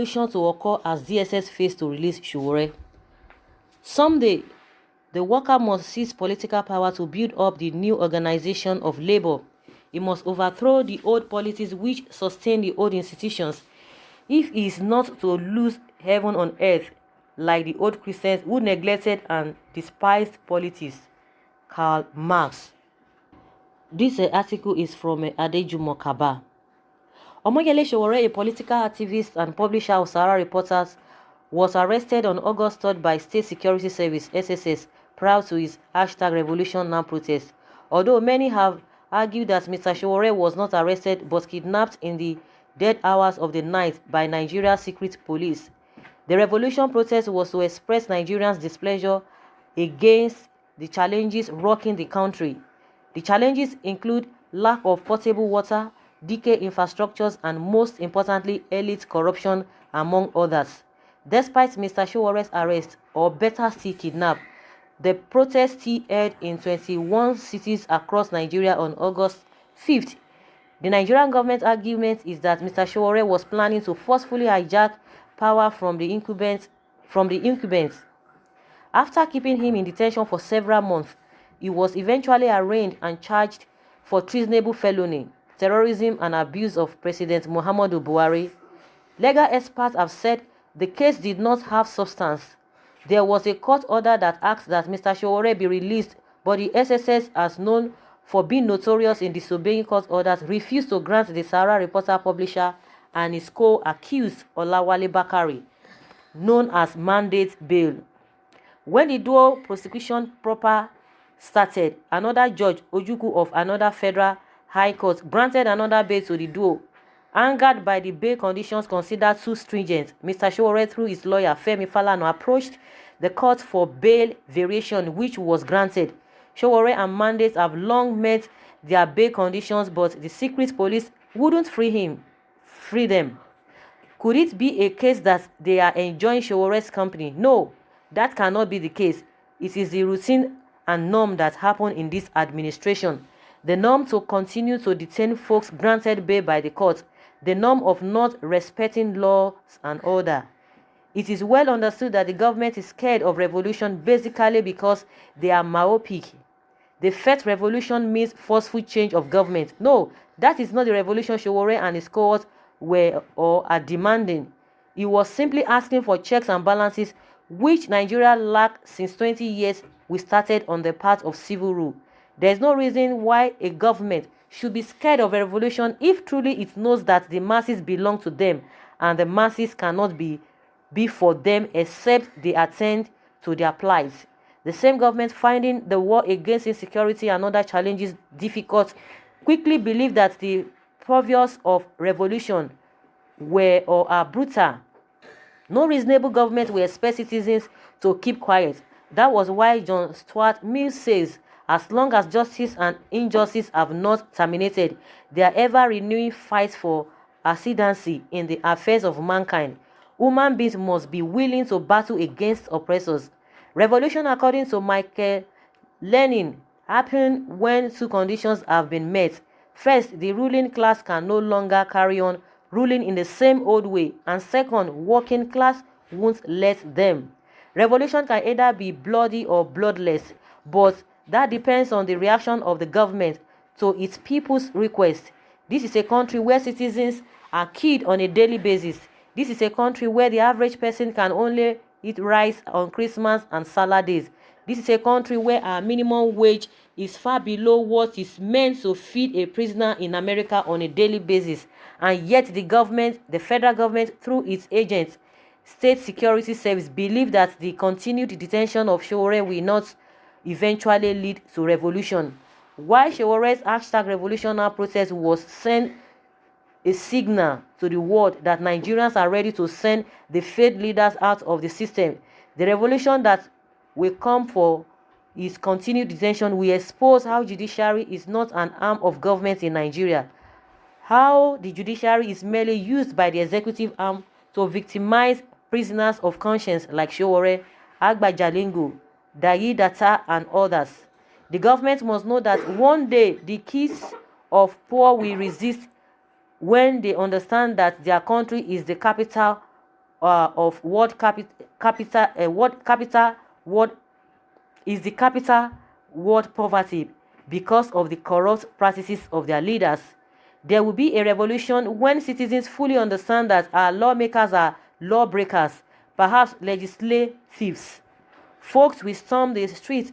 revolution to occur as DSS fails to release Sowore. Someday, the worker must seize political power to build up the new organization of labor. He must overthrow the old policies which sustain the old institutions. If he is not to lose heaven on earth like the old Christians who neglected and despised politics. Karl Marx. This article is from Adejumo Kaba. Omoyele Sowore, a political activist and publisher of Sahara Reporters, was arrested on August 3rd by State Security Service (SSS) prior to his #RevolutionNow protest. Although many have argued that Mr. Sowore was not arrested but kidnapped in the dead hours of the night by Nigeria's secret police. The revolution protest was to express Nigerians' displeasure against the challenges rocking the country. The challenges include lack of potable water, decayed infrastructures, and most importantly, elite corruption, among others. Despite Mr. Sowore's arrest, or better still kidnap, the protest still held in 21 cities across Nigeria on August 5th. The Nigerian government argument is that Mr. Sowore was planning to forcefully hijack power from the incumbents. After keeping him in detention for several months, he was eventually arraigned and charged for treasonable felony, terrorism, and abuse of President Muhammadu Buhari. Legal experts have said the case did not have substance. There was a court order that asked that Mr. Sowore be released, but the SSS, as known for being notorious in disobeying court orders, refused to grant the Sahara Reporter publisher and his co-accused Olawale Bakari, known as mandate bail. When the dual prosecution proper started, another judge, Ojukwu of another federal high court, granted another bail to the duo. Angered by the bail conditions considered too stringent, Mr. Sowore, through his lawyer Femi Falana, approached the court for bail variation, which was granted. Sowore and mandates have long met their bail conditions, but the secret police wouldn't free them. Could it be a case that they are enjoying Sowore's company? No, that cannot be the case. It is the routine and norm that happen in this administration. The norm to continue to detain folks granted bail by the court. The norm of not respecting laws and order. It is well understood that the government is scared of revolution basically because they are myopic. The first revolution means forceful change of government. No, that is not the revolution Sowore and his cohorts were or are demanding. He was simply asking for checks and balances, which Nigeria lacked since 20 years we started on the path of civil rule. There is no reason why a government should be scared of a revolution if truly it knows that the masses belong to them and the masses cannot be for them except they attend to their plight. The same government, finding the war against insecurity and other challenges difficult, quickly believed that the purveyors of revolution were or are brutal. No reasonable government will expect citizens to keep quiet. That was why John Stuart Mill says, as long as justice and injustice have not terminated, there are ever-renewing fights for ascendancy in the affairs of mankind. Human beings must be willing to battle against oppressors. Revolution, according to Michael Lenin, happens when two conditions have been met. First, the ruling class can no longer carry on ruling in the same old way, and second, working class won't let them. Revolution can either be bloody or bloodless, but that depends on the reaction of the government to its people's request. This is a country where citizens are killed on a daily basis. This is a country where the average person can only eat rice on Christmas and salad days. This is a country where our minimum wage is far below what is meant to feed a prisoner in America on a daily basis. And yet the government, the federal government, through its agents, State Security Service, believe that the continued detention of Sowore will not eventually lead to revolution. While Sowore's #RevolutionNow protest was sent a signal to the world that Nigerians are ready to send the failed leaders out of the system, the revolution that will come for his continued detention will expose how judiciary is not an arm of government in Nigeria, how the judiciary is merely used by the executive arm to victimize prisoners of conscience like Sowore, Agba Jalingo, Dayi Data, and others. The government must know that one day the kids of poor will resist when they understand that their country is the capital of world capital world is the capital world poverty because of the corrupt practices of their leaders. There will be a revolution when citizens fully understand that our lawmakers are lawbreakers, perhaps legislatives. Folks will storm the streets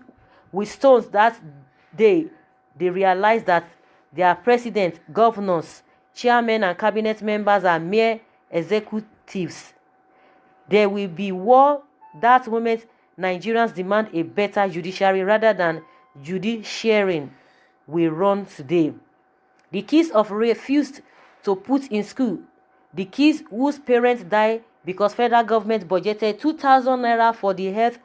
with stones that day they realize that their president, governors, chairmen, and cabinet members are mere executives. There will be war. That moment, Nigerians demand a better judiciary rather than judiciaring we run today. The kids of refused to put in school, the kids whose parents die because federal government budgeted 2,000 naira for the health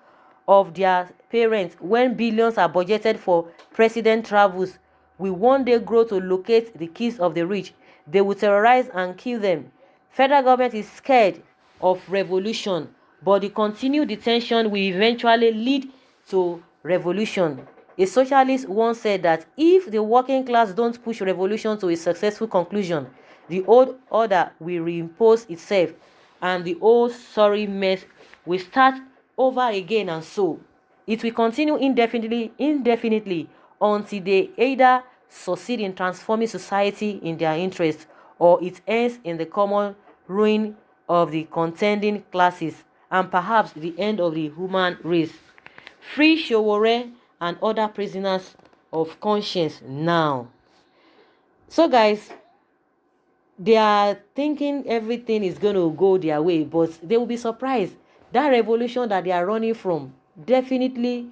of their parents when billions are budgeted for president travels, will one day grow to locate the kids of the rich. They will terrorize and kill them. Federal government is scared of revolution, but the continued detention will eventually lead to revolution. A socialist once said that if the working class don't push revolution to a successful conclusion, the old order will reimpose itself and the old sorry mess will start over again, and so it will continue indefinitely until they either succeed in transforming society in their interest or it ends in the common ruin of the contending classes and perhaps the end of the human race. Free Sowore and other prisoners of conscience now. So guys, they are thinking everything is going to go their way, but they will be surprised. That revolution that they are running from, definitely,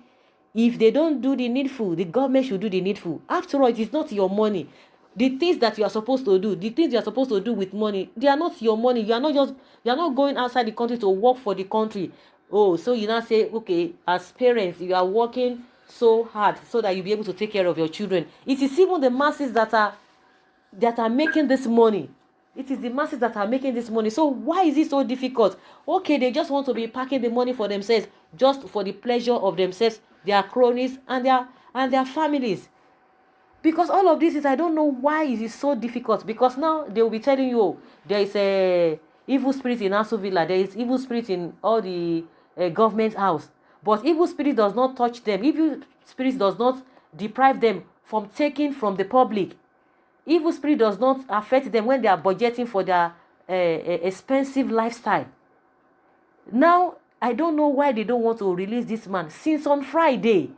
if they don't do the needful, the government should do the needful. After all, it is not your money. The things that you are supposed to do, the things you are supposed to do with money, they are not your money. You are not going outside the country to work for the country. Oh, so you now say, okay, as parents, you are working so hard so that you'll be able to take care of your children. It is even the masses that are making this money. It is the masses that are making this money. So why is it so difficult? Okay, they just want to be packing the money for themselves, just for the pleasure of themselves, their cronies, and their families. Because all of this is, I don't know why it is so difficult. Because now they will be telling you, oh, there is a evil spirit in Aso Villa, there is evil spirit in all the government house. But evil spirit does not touch them. Evil spirit does not deprive them from taking from the public. Evil spirit does not affect them when they are budgeting for their expensive lifestyle. Now, I don't know why they don't want to release this man since on Friday.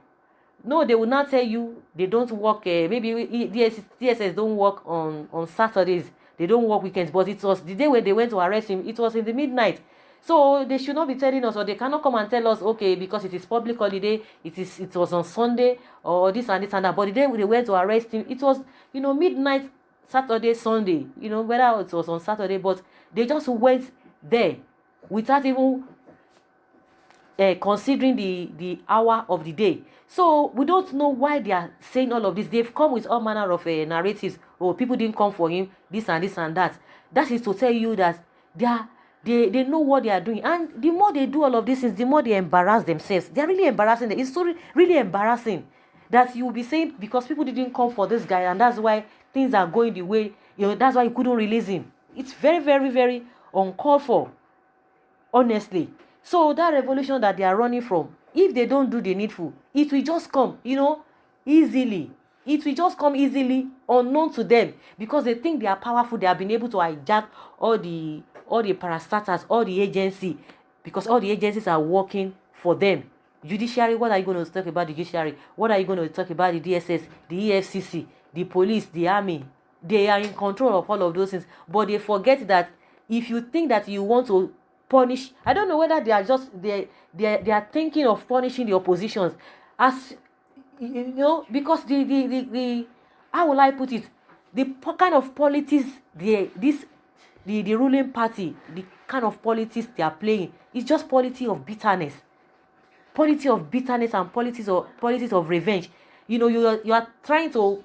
No, they will not tell you they don't work. Maybe DSS don't work on Saturdays. They don't work weekends. But it was the day when they went to arrest him. It was in the midnight. So they should not be telling us, or they cannot come and tell us, okay, because it is public holiday, it was on Sunday, or this and this and that. But the day they went to arrest him, it was, midnight, Saturday, Sunday, whether it was on Saturday, but they just went there without even considering the hour of the day. So we don't know why they are saying all of this. They've come with all manner of narratives. Oh, people didn't come for him, this and this and that. That is to tell you that they know what they are doing, and the more they do all of these things, the more they embarrass themselves. They are really embarrassing them. It's so really embarrassing that you will be saying because people didn't come for this guy, and that's why things are going the way, that's why you couldn't release him. It's very, very, very uncalled for, honestly. So that revolution that they are running from, if they don't do the needful, it will just come, easily. It will just come easily, unknown to them, because they think they are powerful. They have been able to hijack all the parastatals, all the agency, because all the agencies are working for them. Judiciary, what are you going to talk about the judiciary? What are you going to talk about the DSS, the EFCC, the police, the army? They are in control of all of those things, but they forget that if you think that you want to punish, I don't know whether they are just they are thinking of punishing the oppositions, as because the how will I put it, the kind of politics the ruling party, the kind of politics they are playing is just politics of bitterness and politics of revenge. You are trying to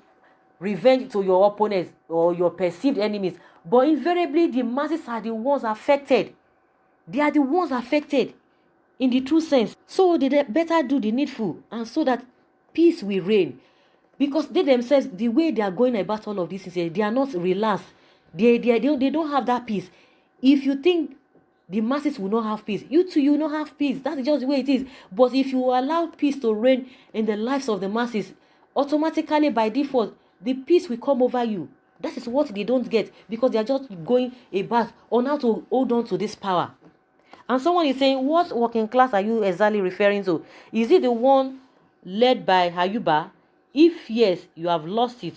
revenge to your opponents or your perceived enemies, but invariably the masses are the ones affected. They are the ones affected in the true sense. So they better do the needful, and so that peace will reign. Because they themselves, the way they are going about all of this, they are not relaxed. They don't have that peace. If you think the masses will not have peace. You too, you will not have peace. That's just the way it is. But if you allow peace to reign in the lives of the masses, automatically by default, the peace will come over you. That is what they don't get, because they are just going about on how to hold on to this power. And someone is saying, what working class are you exactly referring to? Is it the one led by Ayuba? If yes, you have lost it.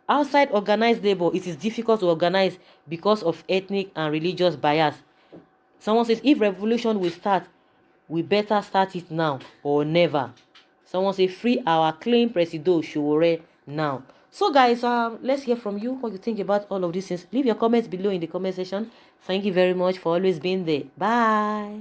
Outside organized labor, it is difficult to organize because of ethnic and religious bias. Someone says, if revolution will start, we better start it now or never. Someone says, free our clean Presido Sowore now. So guys, let's hear from you what you think about all of these things. Leave your comments below in the comment section. Thank you very much for always being there. Bye.